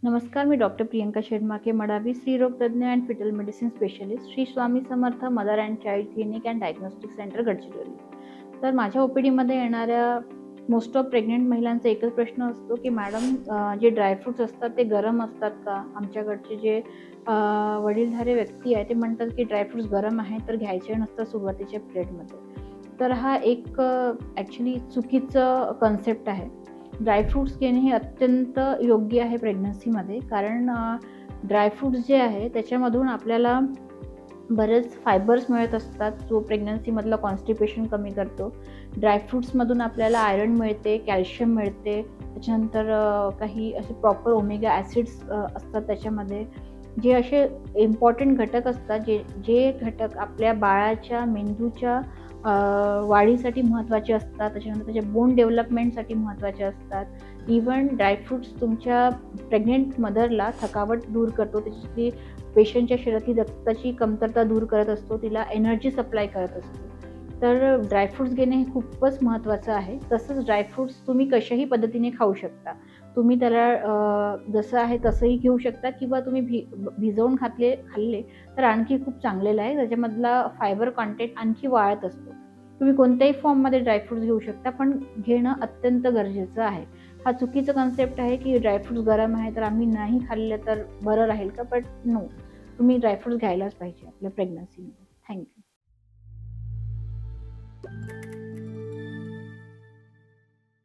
नमस्कार, मी डॉक्टर प्रियंका शेडमाके मडावी, स्त्रीरोगतज्ञ and fetal medicine specialist, Shri Swami Samarth mother and child clinic and diagnostic centre, Gadchiroli. तर माझ्या ओपीडीमध्ये येणाऱ्या मोस्ट ऑफ प्रेग्नंट महिलांचा एकच प्रश्न असतो की मॅडम, जे ड्रायफ्रुट्स असतात ते गरम असतात का? आमच्याकडचे जे वडीलधारे व्यक्ती आहे ते म्हणतात की ड्रायफ्रुट्स गरम आहे तर घ्यायचे नसतात सुरुवातीच्या पिरियडमध्ये. तर हा एक ॲक्च्युली चुकीचं कन्सेप्ट आहे. ड्रायफ्रुट्स घेणे हे अत्यंत योग्य आहे प्रेग्नन्सीमध्ये, कारण ड्रायफ्रुट्स जे आहे त्याच्यामधून आपल्याला बरेच फायबर्स मिळत असतात, जो प्रेग्नन्सीमधलं कॉन्स्टिपेशन कमी करतो. ड्रायफ्रुट्समधून आपल्याला आयर्न मिळते, कॅल्शियम मिळते, त्याच्यानंतर काही असे प्रॉपर ओमेगा ॲसिड्स असतात त्याच्यामध्ये, जे असे इम्पॉर्टंट घटक असतात, जे जे घटक आपल्या बाळाच्या मेंदूच्या वाढीसाठी महत्त्वाचे असतात, त्याच्यानंतर त्याच्या बोन डेव्हलपमेंटसाठी महत्त्वाचे असतात. इव्हन ड्रायफ्रुट्स तुमच्या प्रेग्नंट मदरला थकावट दूर करतो, त्याची पेशंटच्या शरीरातील रक्ताची कमतरता दूर करत असतो, तिला एनर्जी सप्लाय करत असतो. तर ड्रायफ्रुट्स घेणे हे खूपच महत्त्वाचं आहे. तसंच ड्रायफ्रुट्स तुम्ही कशाही पद्धतीने खाऊ शकता. तुम्ही त्याला जसं आहे तसंही घेऊ शकता, किंवा तुम्ही भिजवून खाल्ले तर आणखी खूप चांगलेलं आहे. त्याच्यामधला फायबर कॉन्टेंट आणखी वाढत असतो. तुम्ही कोणत्याही फॉर्ममध्ये ड्रायफ्रुट्स घेऊ शकता, पण घेणं अत्यंत गरजेचं आहे. हा चुकीचा कन्सेप्ट आहे की ड्रायफ्रुट्स गरम आहे तर आम्ही नाही खाल्ले तर बरं राहील का? बट नो, तुम्ही ड्रायफ्रुट्स घ्यायलाच पाहिजे आपल्या प्रेग्नन्सीमध्ये. थँक्यू.